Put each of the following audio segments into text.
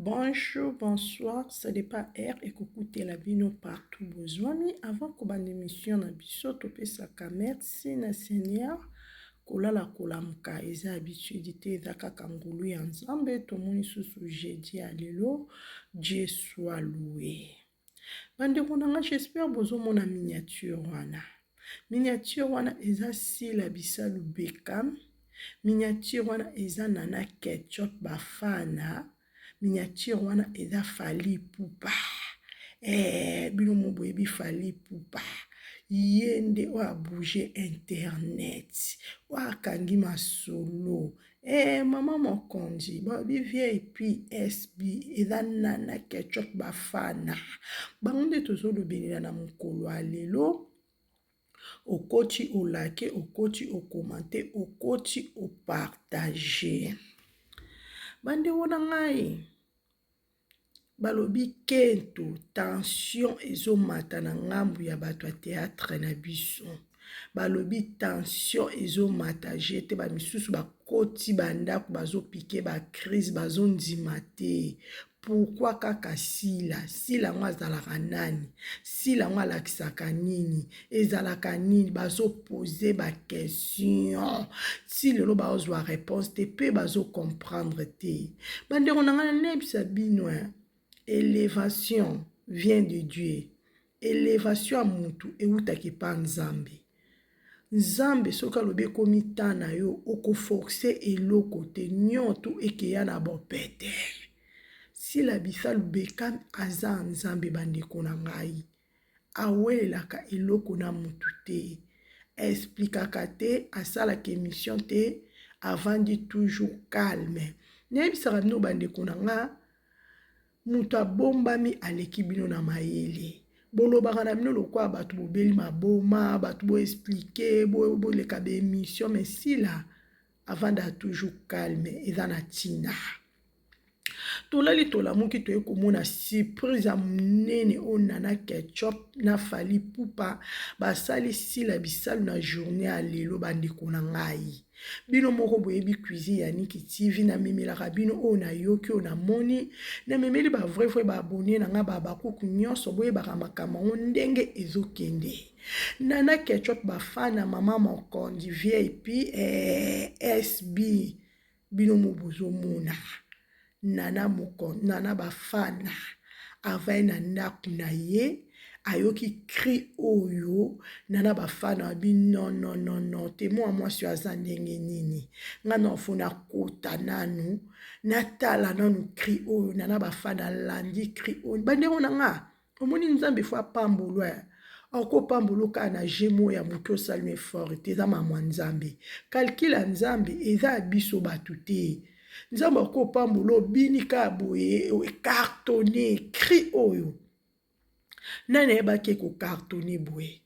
Bonjour, bonsoir, ça dépend R et coucouter la bino partout besoin. Avant que bande émission na biso topesaka merci na Seigneur kolala kolamuka eza habitude te eza kaka ngulu ya Nzambe tomoni susu jeudi ya lelo. Dieu soit loué. Bande konanga j'espère bozomona miniature wana. Miniature wana eza Sila Bisalu Bekam. Miniature wana eza Nana Ketchup Bafana. Miniature wana eza Fally Ipupa. Bino moboyebi Fally Ipupa. Yende wa bouger internet. Wa kangi masolo. Mama mokonzi. Babi VIP SB. Eza Nana Ketchup Bafana. Bangonde tozolo benila na mokolo alelo. Okoti o like, okoti o commenter, okoti o partager. Bande wona ngai. Balobi kento, tension ezo mata na ngambu ya bato ya théâtre na biso. Balobi tension ezo mata jete ba misusu ba koti bandako bazo piquer ba crise bazo ndima te. Pourquoi kaka Sila? Sila ngo azalaka nani? Sila ngo alakisaka nini? Ezalaka nini? Bazo poser ba question. Si lelo bazwa réponse te pe bazo comprendre te. Bande konanga nebisa bino. Élévation vient de Dieu. Élévation a mutu eutaki pa Nzambe. Nzambe soka lobe komitana yo oko forcer eloko te nyoto ekeya na bopete. Sila Bisalu Bekam aza Nzambe bandeko na ngai. Awelaka eloko na mutu te. Explikaka te asalaka émission te avant de toujours calme. Nebisaka bino bandeko na nga mutu abombami aleki bino na mayele. Bolobaka na bino lokwa batu bobeli maboma, batu bo expliquer, bo leka be émission, mais Sila avant de toujours calme eza na tina. Tolali tolamuki toye komona surprise ya munene o Nana Ketchup na Fally Ipupa basali Sila Bisalu na journée ya lelo bandeko na ngai. Bino moko boyebi cuisine ya Niki TV na memelaka bino o na yoki o na moni na memeli ba vrai ba abonné na nga ba bakuku nyonso boyebaka makambo ndenge ezokende. Nana Ketchup Bafana mama mokonzi VIP SB bino mobozo mona. Nana Bafana avai na ndaku na ye ayoki cri oyo Nana Bafana abi non te mwa mwasi aza ndenge nini nga na ofuna kota nanu natala nanu cri oyo Nana Bafana landi cri oyo bandeko na nga omoni Nzambe fo apambolwa ako pamboloka na jemo ya mutu osalime fort te eza mamwa Nzambe kalkila Nzambe eza biso batu te. Nzambe ko pambulo bini ka boye cartonné cri oyo nane ebake ko cartonné boye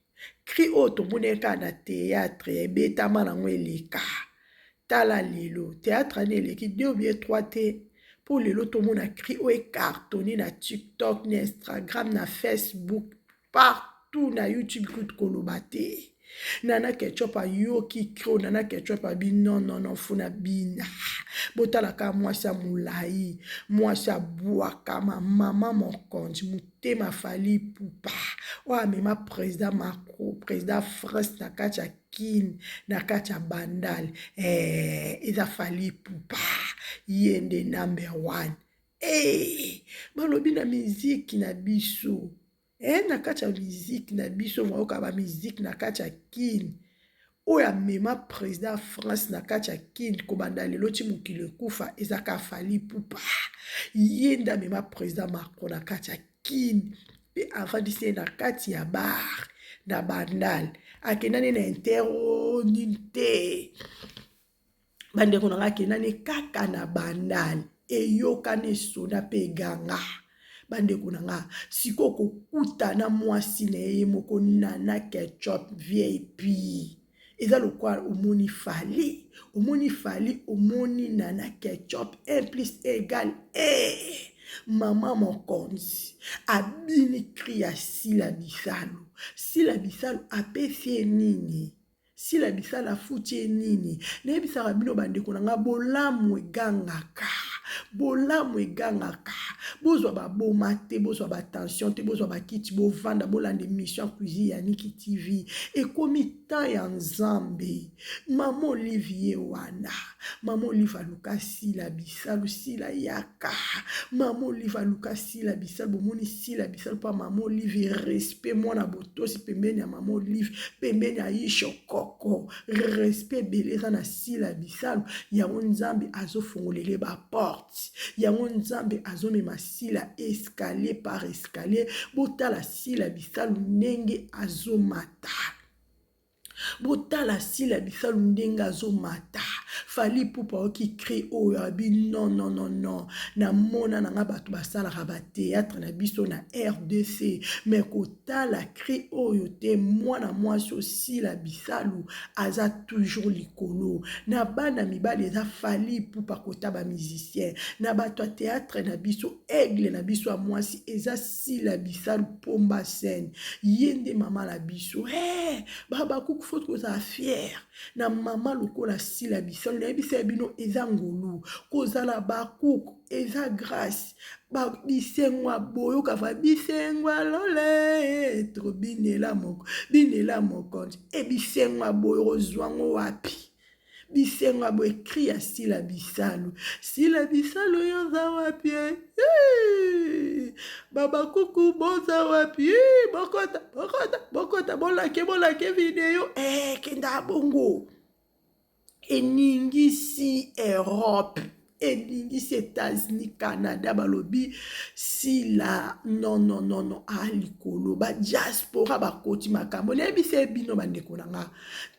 cri oyo tomoneka na théâtre ebetama nango eleka tala lelo théâtre ane eleki 2 ou bien 3 te pour lelo tomona cri oyo cartonné na TikTok na Instagram na Facebook partout na YouTube kutu koloba te. Nana Ketchup ayoki kro Nana Ketchup abi non funa bina botalaka mwasi ya mulai mwasi abwaka mama mokonzi mutema Fally Ipupa o amema président Macron président France na kati ya kini na kati ya bandal eza Fally Ipupa yende number 1 balobi na miziki na biso na kati ya miziki na biso mwayoka ba miziki na kati ya kini oyo amema président France na kati ya kini kobanda lelo ti mokili ekufa ezaka Fally Ipupa yende amema président Macron na kati ya kini pe avandisi na kati ya bar na bandal akendani na interoni te bandeko na nga akendani kaka na bandal eyokani esona pe eganga. Bandeko na nga siko kokutana mwasi na ye moko Nana Ketchup VIP eza lokwa omoni Fally omoni Nana Ketchup 1 plus 1 égale mama mokonzi abini cri ya Sila Bisalu apesi nini Sila Bisalu afuti nini nayebisaka bino bandeko na nga bolamu egangaka bolamu egangaka bozwa baboma te bozwa batension te bozwa bakiti bovanda bolanda émission cuisine ya Niki TV ekomi temps ya Nzambe. Mama Olivier wana Mama Olive aluka sila bisalu sila yaka Mama Olive aluka sila bisalu bomoni sila bisalu pa Mama Olive respect mwana botosi pembeni ya Mama Olive pembeni ya Isho Koko respect beleza na sila bisalu yango Nzambe azofungolele ba porte yango Nzambe azomema sila escalier par escalier botala sila bisalu ndenge azomata botala sila bisalu ndenge azomata fali pupa oki cri oyo abi non na mona nanga bato basalaka ba théâtre na biso na RDC mais kotala cri oyo te mwana mwasi osila bisalu aza toujours likolo na bana mibali eza fali pupa kota ba musicien na bato ya théâtre na biso aigle na biso ya mwasi eza sila bisalu pomba scène yende mama la biso baba kuku faut koza fier na mama lokola sila bisalu na yebisa bino eza ngolu kozala bakuku eza grâce bisengwa boyo kafa bisengwa lole tro binela mokonzi bisengwa boyo ozwango wapi bisengwa boyo ekri ya sila bisalu yoza wapi baba kuku boza wapi bokota bolake video kenda bongo eningisi Europe eningisi États-Unis Canada balobi sila non alikolo ba diaspora bakoti makambo nebise bino bandeko nanga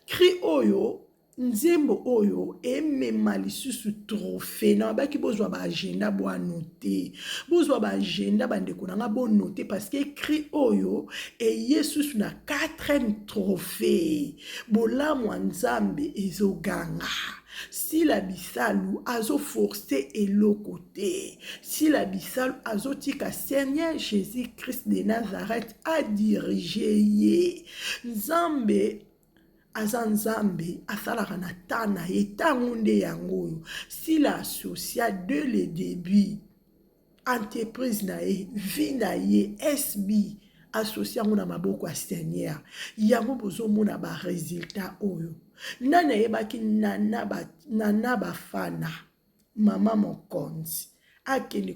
cri oyo nzembo oyo emema lisusu trophée na baki bozwa ba agenda bo anoter bozwa ba agenda bandeko nanga bo noter parce que cri oyo yesusu na 4e trophée bolamu Nzambe ezoganga sila bisalu azo forcer eloko te sila bisalu azo tika Seigneur Jésus-Christ de Nazareth a dirigé ye Nzambe aza Nzambe asalaka na tana etango nde yango sila associa de le début entreprise na ye vie na ye SB associé yango na maboko ya Seigneur yango bozomona ba résultat oyo nana yebaki nana bafana mama mokonzi akende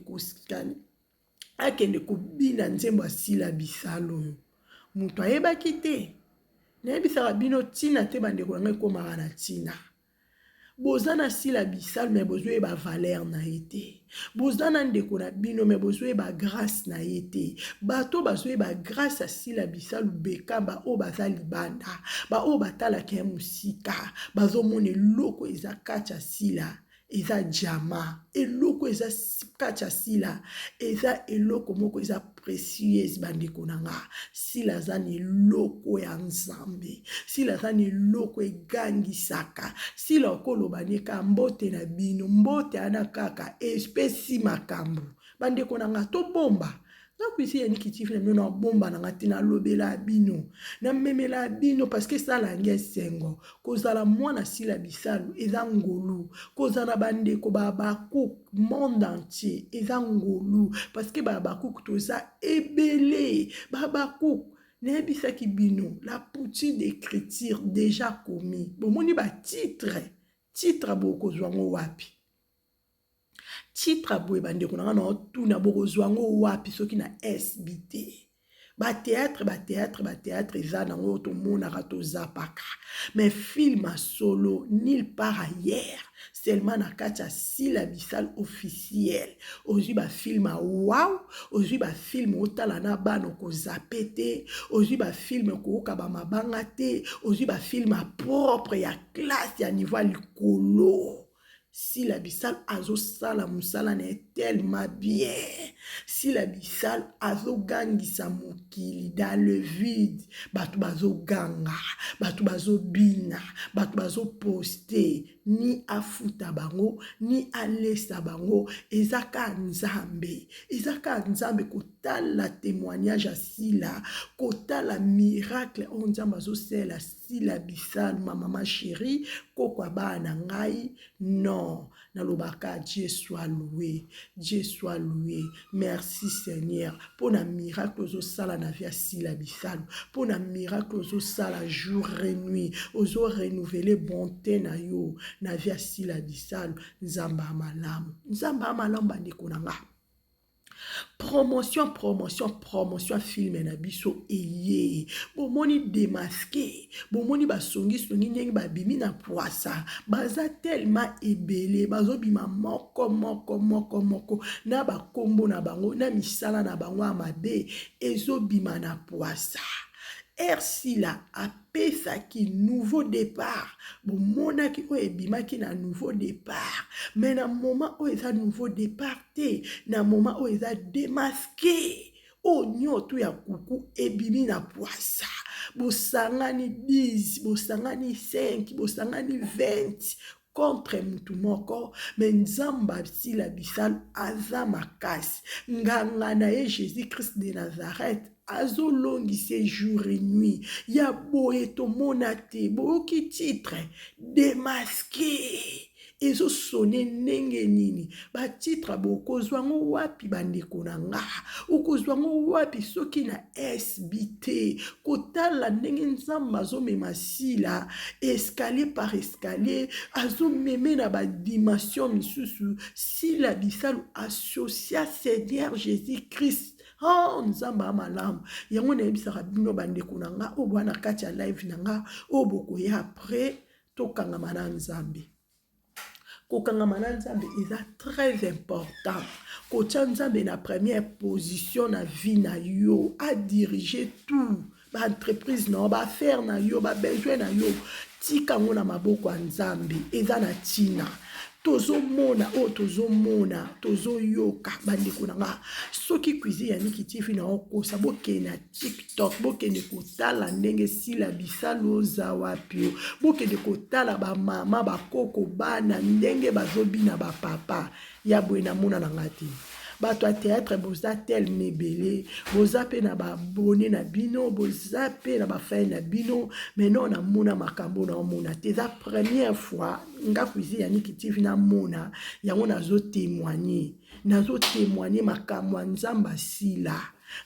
kobina nzembo asila bisalu oyo mutu ayebaki te nayebisaka bino tina te bandeko nanga ekomaka na tina boza na sila bisalu me bozwe ba valeur na ye te boza na ndeko na bino me bozwe ba grâce na ye te bato bazwe ba grâce ya sila bisalu bekamba oyo baza libanda oyo batalaka ya mosika bazomona eloko eza kati ya sila eza diama eloko eza kati ya sila eza eloko moko eza précieuse bandeko nanga sila aza na eloko ya Nzambe sila aza na eloko egangisaka sila okoloba nika mbote na bino mbote ana kaka espesi makambo bandeko nanga tobomba na kuisi ya Niki TV na mino na bomba na ngati na lobela bino na memela bino parce que ça langue sengo kozala mwana sila bisalu eza ngolu kozala bandeko babaku monde entier eza ngolu parce que babaku toza ebele babaku nebisaki bino la poutine d'écriture déjà commis bomoni ba titre boko zwango wapi titre boye bandeko nanga na otuna bokozwango wapi soki na SBT ba théâtre eza nango tomonaka tozapaka mais film solo nulle part ailleurs seulement na kati ya sila bisalu officiel ozwi ba film wow ozwi ba film otala na bana kozape te ozwi ba film koyoka ba mabanga te ozwi ba film propre ya classe ya niveau likolo sila bisalu azosala musala na tellement bien sila bisalu azogangisa mokili dans le vide bato bazoganga bato bazobina bato bazoposte ni afuta bango ni alesa bango ezaka Nzambe kotala témoignage ya sila kotala miracle on Nzambe azosela Sila Bissal, ma maman chérie, kokwa ba na ngai, non. Nalobaka, Dieu soit loué, Dieu soit loué. Merci Seigneur, pour na miracle ozo sala na via Sila Bissal, pour na miracle ozo sala jour et nuit, ozo renouveler bonté na yo, na via Sila Bissal, nzamba malamu, bandeko na nga. Promotion, film na biso eye. Bomoni démasqué. Bomoni basongi nyenge babimi na poasa. Baza tellement ebele. Bazo bima moko. Na bakombo na bango. Na misala na bango amabe. Ezo bima na poasa. Ersila apesaki nouveau départ. Bomonaki o ebimaki na nouveau départ. Mais na moment où eza nouveau départ te, na moment où eza démasqué. O nyoto ya kuku ebimi na poasa. Bosangani 10, bosangani 5, bosangani 20. Contre mutu moko, mais nzamba Sila Bissal aza makasi. Nganga na ye Jésus-Christ de Nazareth. Azo longise jour et nuit. Ya boye to monate, boki titre, démasqué. Ezo sonne nenge nini. Ba titre boko zwango wapi bandeko na nga. Uko zwango wapi soki na SBT. Kotala nenge nzamba zo mema Sila. Escalier par escalier. Azo meme na ba dimension misusu. Sila Bissal associa Seigneur Jésus-Christ. Oh, nzamba malamu. Yango na ebisaka bino bandeko na nga. Obo na kati ya live na nga. Obo koye après. Tokangama na nzambe. Kokangama na nzambe eza très important. Kotia nzambe na première position na vie na yo. A diriger tout. Ba entreprise na yo. Ba affaire na yo. Ba besoin na yo. Tika ngo na maboko ya nzambe. Eza na tina. Tozo mona, tozo yoka, bandeko na nga. Soki cuisine ya Niki TV na okosa, boke na TikTok, boke ne kotala ndenge Sila Bissal oza wapi. Boke ne kotala ba mama, ba koko, bana, ndenge bazobi na ba papa. Ya bwe na mona na ngati. Bato a théâtre boza tel mebele, boza pe na ba abonné na bino, boza pe na ba faille na bino, mais non na mona makambo na mona. Teza première fois, nga kuizi ya Niki TV na mona, yango nazo témoigner. Nazo témoigner makambo nzamba Sila.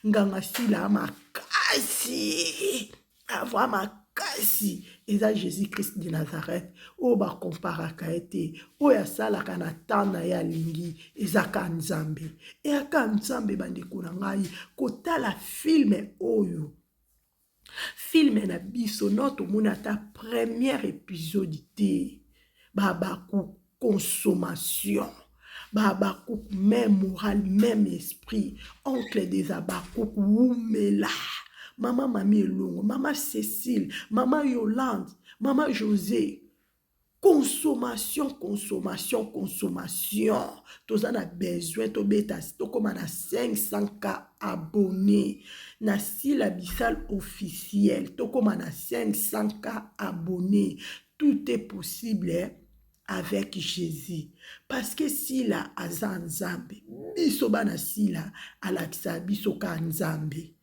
Nganga Sila makasi. Avoir makasi. Eza Jésus-Christ de Nazareth. O ba comparaka ete. O ya sala kana tana ya lingi. Eza ka nzambe. E aka nzambe bandeko na ngai. Kotala filme oyo. Filme na biso noto mona ta premier épisode te. Babaku consommation. Babaku même moral, même esprit. Oncle des Abakouk Woumela. Maman Mami Elongo, Maman Cécile, Maman Yolande, Maman José. Consommation. Tous en a besoin, to beta, to comme on a 500K abonnés. Na Sila Bissal officiel, to comme on a 500K abonnés. Tout est possible avec Jésus. Parce que Sila aza nzambe, biso bana Sila alakisa biso ka nzambe.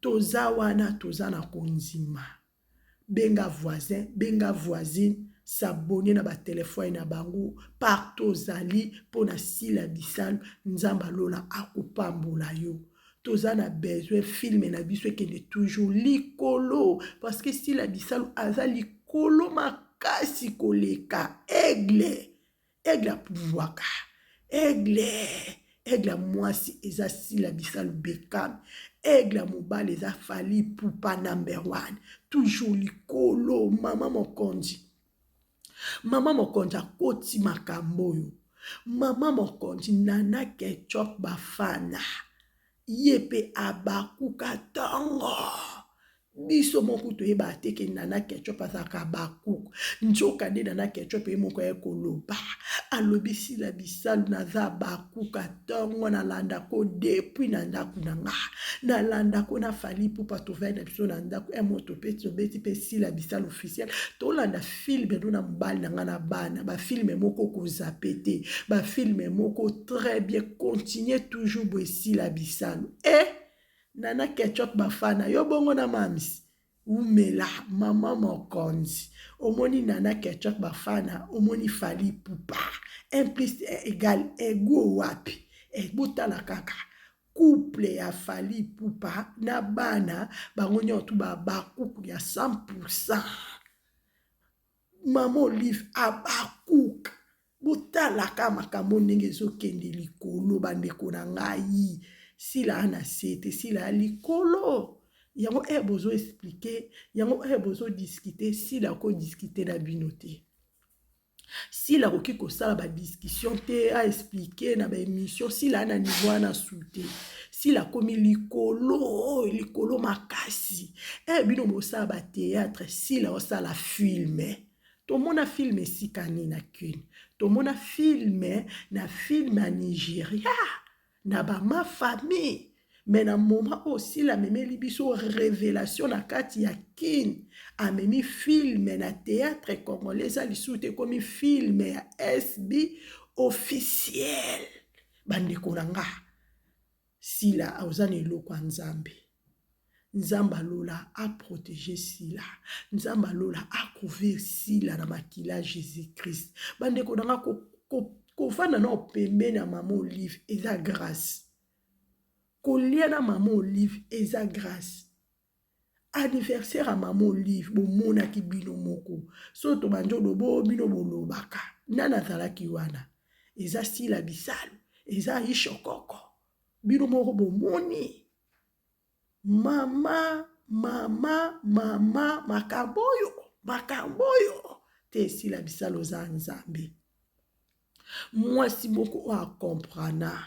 Toza wana toza na konzima. Benga voisin, benga voisine, s'abonner na ba téléphone na bango partout zali pona Sila Bissal nzamba lola akupambola yo. Toza na besoin film na biso kende toujours likolo parce que Sila Bissal aza likolo makasi koleka aigle a pouvoaka aigle mwasi eza Sila Bissal Bekam. Aigle mobile eza Fally Ipupa #1. Toujours likolo mama mokonzi. Mama mokonzi akoti makambo yo. Mama mokonzi Nana Ketchup bafana. Yepe abakuka tongo. Biso moko toyeba teke Nana Ketchup azaka bakuk. Njoka de Nana Ketchup moko ekoloba. Alobi Sila Bissal naza bakuka tongo na landa ko depuis na ndaku nanga. Na landa ko na Fally Ipupa tovai na biso na ndaku moto peto beti pe Sila Bissal officiel. To landa film do na mbali nanga na bana. Ba film moko ko zapete. Ba film moko très bien. Continuez toujours bo Sila Bissal. Nana Ketchup bafana yo bongo na mamis. umela mama mokonzi omoni Nana Ketchup bafana omoni Fally Ipupa 1 plus 1 égale ego wapi botala kaka couple ya Fally Ipupa na bana bango nyonso bakuku ya 100%. Maman Olive abakuka botalaka makambo ndenge ezokende likolo bandeko na ngai sila ana sete sila likolo yango bozo expliquer yango bozo discuter sila ko discuter na bino te sila koki kosala ba discussion te a expliquer na ba émission sila na niveau na souté sila komi likolo makasi bino bosala ba théâtre sila osala filme tomona filme sikani na kune tomona filme na filme à Nigeria na ba ma famille mais na moment aussi la memeli biso révélation na kati ya kin amemi filme na théâtre congolais a lisuute komi filme ya SB officiel bandeko na nga sila auzana eloko ya nzambe nzambe alola a protéger sila nzambe alola a couvrir sila na makila Jésus Christ bandeko na nga kofanda na opembe na Maman Olive eza grâce kolia na Maman Olive eza grâce anniversaire à Maman Olive bomonaki bino moko so to banjolo bo bino bolobaka nana azalaki wana eza sila bisalo eza ishokoko bino moko bomoni mama makamboyo te sila bisalo za nzambe mwasi moko a comprana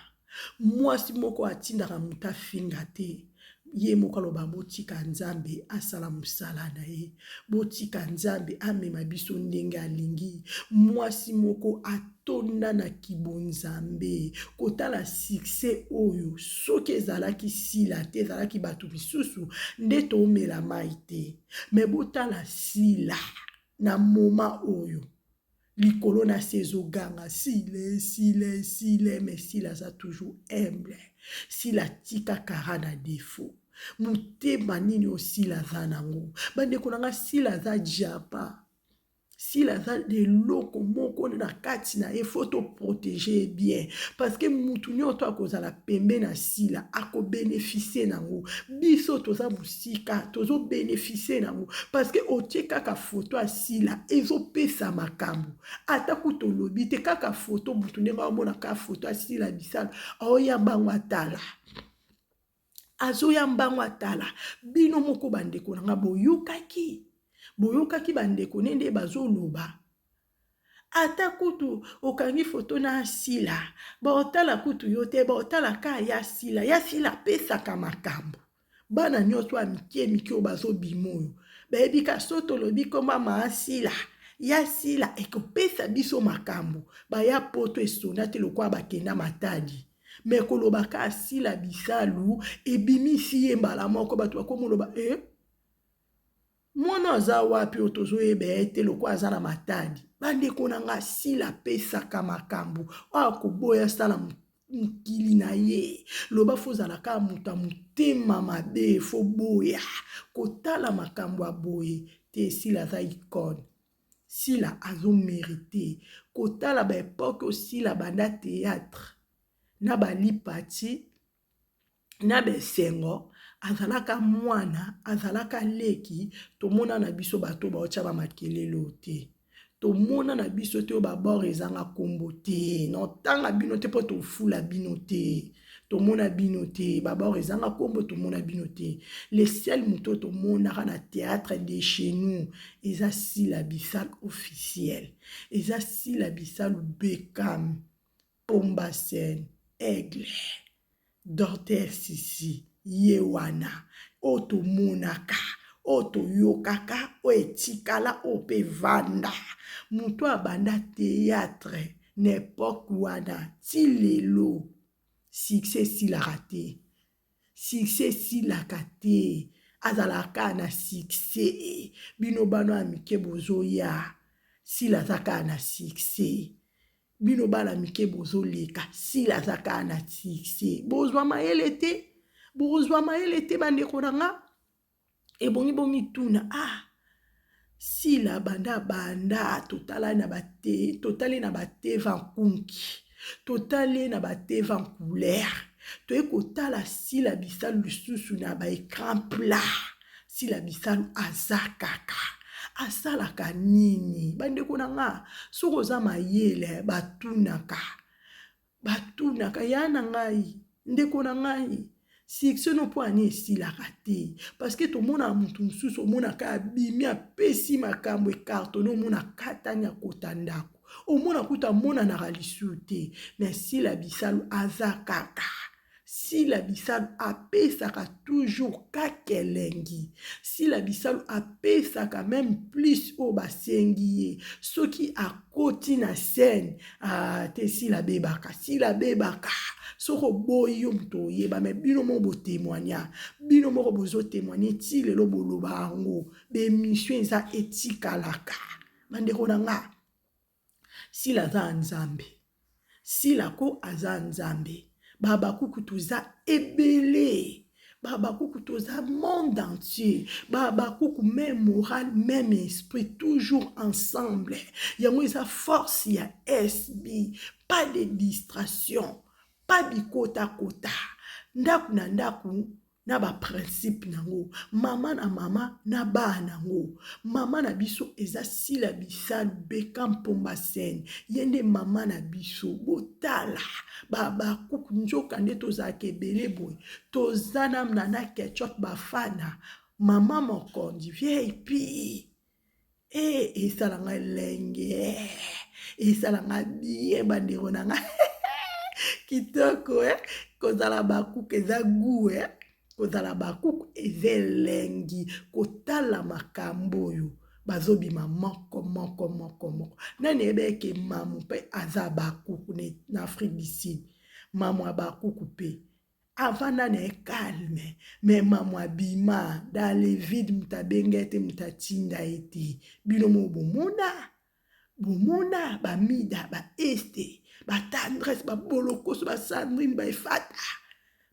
mwasi moko atindaka mutu afinga te ye moko aloba botika nzambe asala musala na ye botika nzambe amema biso ndenge alingi mwasi moko atonda na kibonzambe kotala succès oyo soki ezalaki sila te ezalaki bato misusu nde tomela mai te me botala sila na moma oyo likolo na sezoganga sile mais sila aza toujours humble sila tika kara na défaut mutema nini osila aza nango bandeko nanga sila aza japa sila aza eloko moko na kati na ye faut to protéger bien parce que mutu nyonso akozala pembe na sila ako bénéficier nango biso toza musika tozo bénéficier nango parce que otie kaka photo a sila ezopesa makambo ata kutolobi te kaka photo mutu ndenge omona ka photo a sila bisalo aoyambango atala azoyambango atala bino moko bandeko nanga boyokaki bandeko nende bazoloba ata kutu okangi foto na sila baotala kutu yo te baotala ka ya sila pesaka makambo bana nyonso ya mike oyo bazobima oyo bayebi ka so tolobi komba maasila ya sila ekopesa biso makambo baya poto esona te lokwa bakenda matadi me kolobaka asila bisalu ebimisi ye mbala moko bato bakomoloba mwana aza wapi otozoyeba ete lokwa aza na matadi bandeko nanga sila pesaka makambo akoboya sala mokili na ye loba fozalaka muta motema mabe fo boya kotala makambo aboye te sila aza ikone sila azomérite kotala baepoke osila banda théâtre na balipati na besengo azalaka mwana azalaka leki tomona na biso bato baotya bamakelelo te tomona na biso te oyo babor ezanga kombo te notanga bino te mpo tofula bino te tomona bino te babor ezanga kombo tomona bino te le seul moto tomonaka na théâtre de chez nous eza sila bisal officiel eza sila bisal Bekam Pombasen Aigle Docteur Sisi Yewana oto monaka oto yokaka oetikala ope vanda muto abanda théâtre n'époque wana ti lelo succès silaka te succès silaka te azalaka na succès bino bano amike bozoya sila azaka na succès bino bana mike bozoleka sila azaka na succès bozwa mayele te bandeko nanga ebongi bomituna sila banda totali na bate vankunki totali na bate van couleur toye kotala sila bisalu lisusu na baécran plat sila bisalu aza kaka asalaka nini bandeko na nga soki oza mayele batunaka ya na ngai ndeko na ngai siksiono mpo ani esilaka te parceke tomona motu mosusu omonaka abimi apesi makambo ekartone omona katani akota ndako omona kuta monanaka lisusu te me sila bisalu aza kaka sila bisalu apesaka toujours kaka elengi sila bisalu apesaka même plus oyo basengi ye soki akoti na scène te sila bebaka soki oboyi yo moto oyeba me bino moko botémoigna bino moko bozotémoigne ti lelo boloba yango bemission eza etikalaka bandeko na nga sila aza nzambe sila ko aza nzambe babakuku toza ebele babakuku toza monde entier babakuku même moral même esprit toujours ensemble yango eza force ya SB pas de distraction pas bikota ndaku na ndaku na ba principe nango mama na mama na bana nango mama na biso eza sila bisalu beka mpomba sene yende mama na biso botala bakuku nzoka nde tozalaka ebele boye toza na nana ketchup bafana mama mokondi vip esalanga elenge esalanga bien bandeko na nga kitoko kozala bakuku eza gu kozala bakuku eza elengi kotala makambo oyo bazobima moko nani ebeke mamu mpe aza bakuku na Afrique du Sud mamu abakuku mpe avanda na calme me mamu abima dans le vide mutabenga ete mutatinda ete bino mo bomona bamida baeste batandresse babolokoso basandrine baefata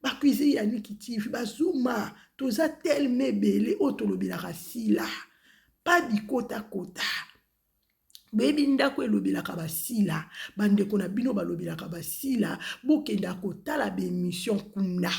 bakuize yaniki tv bazuma toza telme ebele oyo tolobelaka sila pa bikota bebi ndako elobelaka basila bandeko na bino balobelaka basila bokenda kotala bemission kuna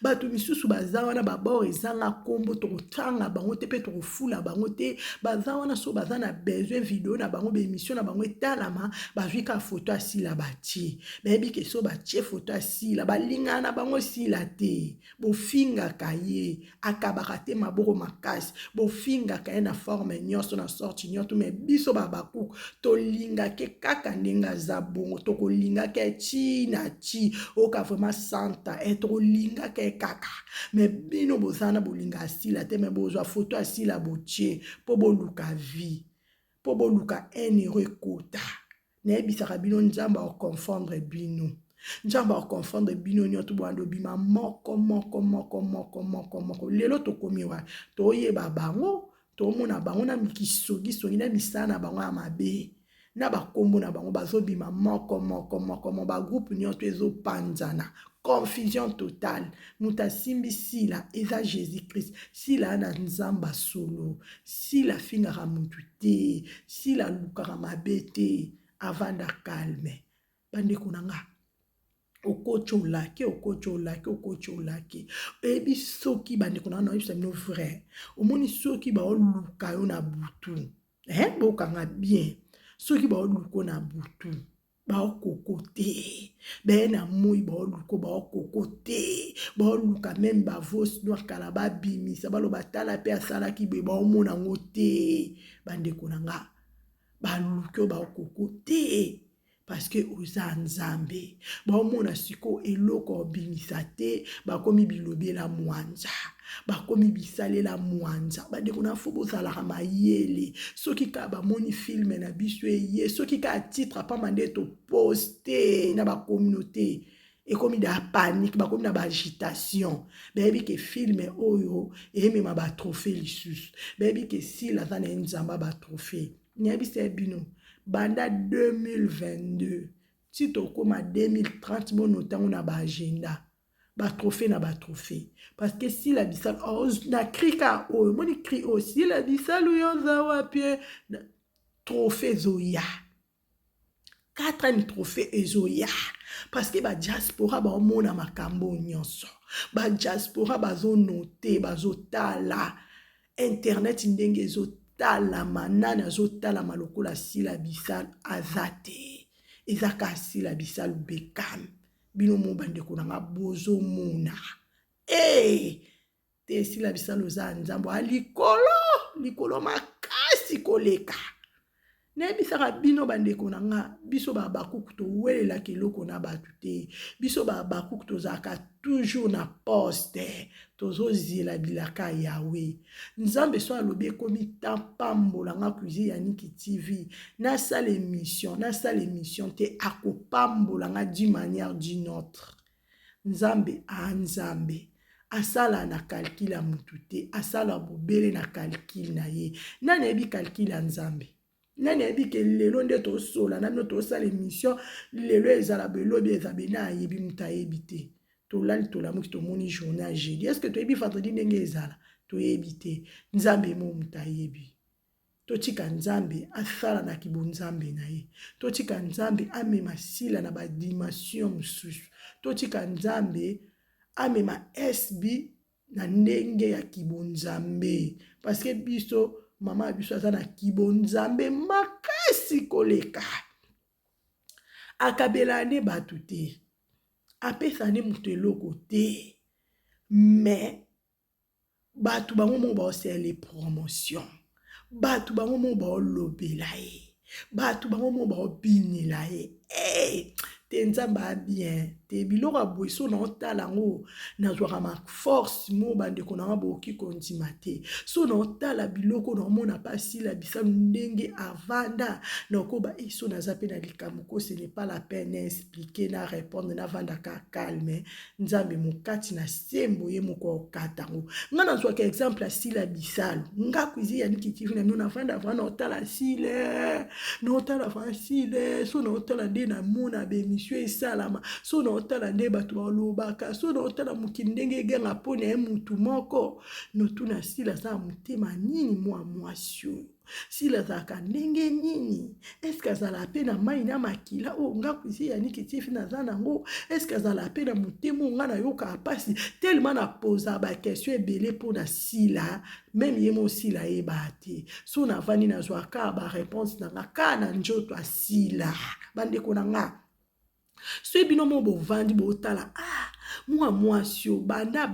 bato misusu baza wana babor ezanga kombo tokotanga bango te mpe tokofula bango te baza wana so baza na besoin video na bango bemission na bango etalama bazwika foto asila batie bayebi ke so batie foto asila balingana na bango sila te bofingaka ye akabaka te maboko makasi bofingaka ye na forme nyonso na sorti nyonso me biso babaku tolingake kaka ndenge aza bongo tokolingake ti na ti oka vraiment santa tokolingake kaka me bino bozana bolinga asila te me bozwa foto asila botie po boluka vie po boluka enero ekota nayebisaka bino nzambe akokonfondre bino nzambe akokonfondre bino nyonso bwando bima moko lelo tokomi wa toyeba bango tomona bango na mikisogisongi na misala na bango ya mabe na bakombo na bango bazobima moko bagroupe nyonso ezopanzana confusion totale muta simbi sila eza Jésus-Christ sila na nzamba solo sila fingaka mutu te sila lukaka mabe te avanda calme bandeko na nga okotolaki ebi soki bandeko na nga na bino vrai omoni soki baoluka yo na butu bokanga bien soki baoluka na butu baokoko te beye na moi baoluka baokoko te baoluka meme bavosi noir kala babimisa baloba tala mpe asalaki boye baomona ngo te bandeko na nga baluka yo baokoko te parce que oza nzambe baomona siko eloko obimisa te bakomi bilobela mwanza bakomi bisalela mwanza bandeko na fo bozalaka mayele soki ka bamoni filme na biso eye soki ka titre pamba nde toposte na bacommunauté ekomi da panique bakomi na baagitation bayebi ke filme oyo eyemema batrophée lisusu bayebi ke sila aza na nzamba batrophée nayebisa bino banda 2022 ti tokoma 2030 bono ntango na baagenda batrophée na batrophée. Parce que si la bisal, na krika oyo, moni kri oyo, si la bisal oyo zawa pie, trophée zoya. 4 ans trophée ezoya. Parce que ba diaspora ba omona makambo nyonso. Ba diaspora bazo noter, bazo tala. Internet ndenge ezotala manana azotala malokola sila bisal azate. Ezaka sila bisal bekam. Bino mo bandeko na bozo mona. Te sila bisal oza nzambo likolo makasi koleka. Nebisaka bino bandeko na nga biso ba bakuku to welela keloko na batu te. Biso ba bakuku to zaka toujours na poste. Tozo zila bilaka yawe. Nzambe so alobi ekomi tampambola nga kuzi Yannick TV. Na sale émission te akopambola nga d'une manière d'une autre. Nzambe a nzambe. Asala na calcul a mutu te. Asala bobele na calcul na ye. Nani ebi calcul a nzambe? Nani ebi ke lelo nde to sola na bino to sala émission lelo ezala belobi ezabe na yebi muta ebite to lali to lamuki to moni journée jeudi est-ce que to ebi vendredi ndenge ezala to ebite nzambe mo muta yebi to tika nzambe asala na kibonzambe na ye to tika nzambe amema sila na ba dimension mususu to tika nzambe amema SB na ndenge ya kibonzambe parce que biso mama abiso aza na kibonzambe makasi koleka. Akabela ne batu te. Apesa ne mutu eloko te. Mais batu bango mo ba osele promotion. Batu bango mo ba olobela ye. Batu bango mo ba obinela ye. Te nzamba bien. Te biloko abweso na otala ngo na zwaka ma force mo bandeko na boki kondima te. So na otala biloko na mona pasi la bisa ndenge avanda na koba iso na zape na likamuko ce n'est pas la peine d'expliquer na répondre na vanda ka calme. Nzambe mukati na sembo ye moko okatango. Nga na zwaka exemple si la bisalo. Nga kuzi Yannick TV na na vanda vanda otala sile. Na otala vanda sile. So na otala de na mona be mission esalama. So na otala nde batu balobaka so na otala mukindenge genga pona ya mutu moko no tuna sila za mutema nini mwasio sila za kandenge nini est-ce que ça la peine mai na makila o nga kuzi Yannick TV na za nango est-ce que ça la peine mutemo nga na yoka pasi tellement na posa ba question ebele pona sila même yemo sila ebate so na vani na zwaka ba réponse na nga na njoto asila bande konanga so ebino mo bovandi botala moi sio banda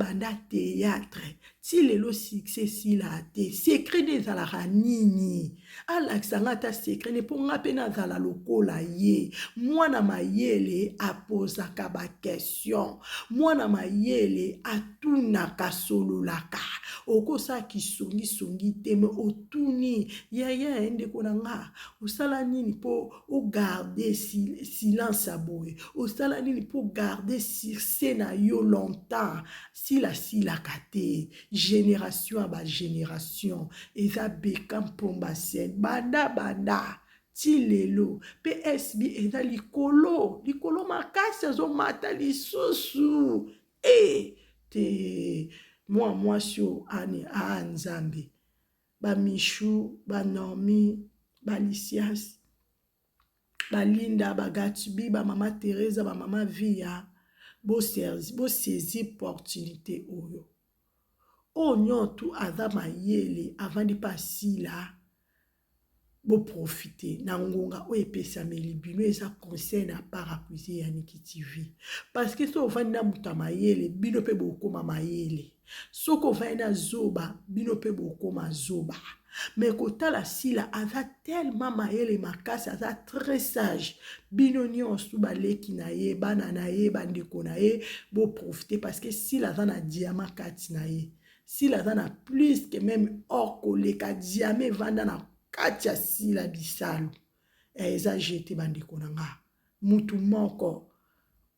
théâtre ti lelo succès sila te secret des ala nini alaksanga ta secret ne ponga pena zala lokola ye mwana mayele apozaka ba question mwana mayele atuna kasololaka okosa kisongi teme otuni yaya ende konanga osala nini po o garder silence aboye osala nini po garder succès na yo longtemps sila kate génération à génération eza beka mpomba sen banda ti lelo PSB eza likolo makasi azomata lisusu te mwasio ane nzambe bamishu banormi balisias balinda bagatibi bamama Teresa bamama Via bo saisi opportunité oyo nyoto aza mayele avandi pasila bo profiter na ngonga o epesameli bino eza conseil na paracuisé Yannick TV parce que so ovandi na muta mayele bino pe bokoma mayele soko ovandi na zoba bino pe bokoma zoba mais kotala sila aza tellement mayele makasi aza très sage bino nyonso baleki na ye bana na ye bandeko na ye bo profiter parce que sila aza na diamant kati na ye sila aza na plus que même or koleka diamant vanda na kati ya sila bisalo eza jete bandeko na nga mutu moko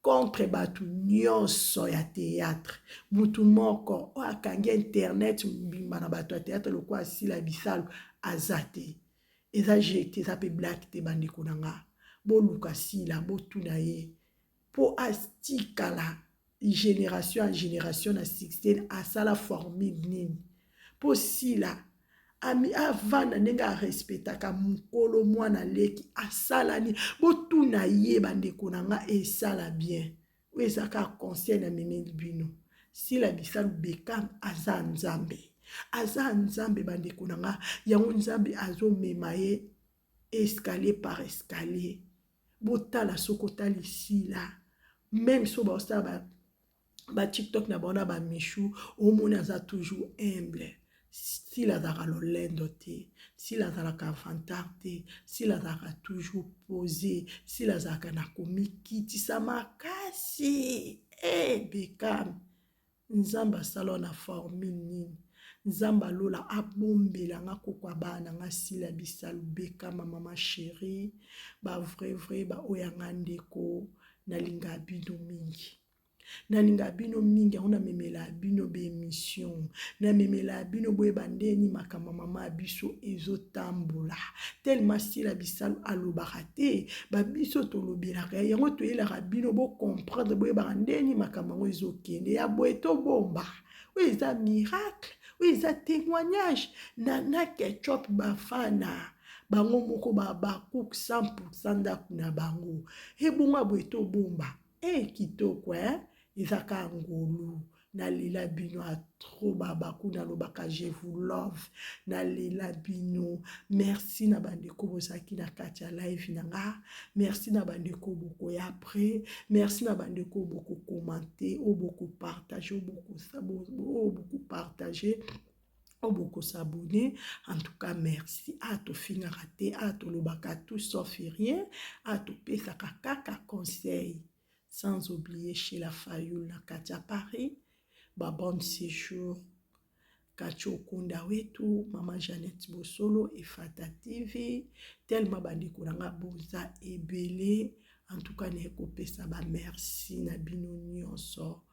contre batu nyonso ya théâtre mutu moko o akangi internet mbimba na batu ya théâtre lokwa sila bisalo azate eza jete eza pe black te bandeko na nga boluka sila botuna ye po astikala génération en génération na 16 asala formule nini mpo sila avanda ndenge arespectaka mokolo mwana leki asala nini botuna ye bandeko na nga esala bien oyo ezaka conseil na memeli bino sila bisalu Bekam aza nzambe bandeko na nga yango nzambe azomema ye escalier par escalier botala soko otali sila même so baosala ba TikTok na bango na ba Michou omoni aza toujours humble sila azalaka lolendo te sila azalaka vantard te sila azalaka toujours posé sila azalaka na komikitisa makasi Bekam nzambe asala na formule nini nzambe alola abombela nga koko bana nga sila bisalu Bekam mama chérie ba vrai ba oyanga ndeko nalinga bino mingi nalinga bino mingi yango namemela bino bémission namemela bino boyeba ndeni makambo mama biso ezotambola tellement sila bisalu alobaka te babiso tolobelaka yango toyelaka bino bocomprendre boyebaka ndeni makambo yango ezokende ya boye tobomba oyo eza miracle oyo eza témoignage Nana Ketchup bafana bango moko bacook 100% ndako na bango ebonga boye tobomba kitoko ezaka ngolu nalela bino a trop babaku nalobaka je vous love nalela bino merci na bandeko bozaki na kati ya live na nga merci na bandeko boko ya après merci na bandeko boko commenter o boko partager o boko partager o boko s'abonner en tout cas merci to fingaka te tolobaka tout sauf rien topesaka kaka conseil. Sans oublier chez la Fayoul na Katia Paris, bon séjour, Kacho Kunda Wetu, Maman Jeannette Bosolo et Fata TV, tellement bandi kuranga boza ebele, en tout cas neko pesa ba merci na bino nyonso,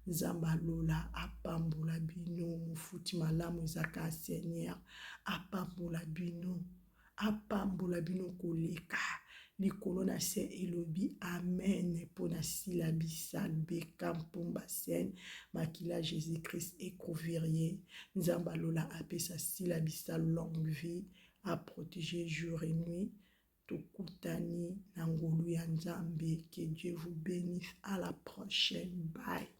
Nzamba Lola apambola bino, mufuti malamu zaka Seigneur, apambola bino koleka. Likolo na se elobi amen pona sila bisal Bekam Pomba Sen makila Jésus-Christ écrovirier Nzamba Lola apesa sila bisal longue vie à protéger jour et nuit tokutani na ngolu ya Nzambe que Dieu vous bénisse à la prochaine bye.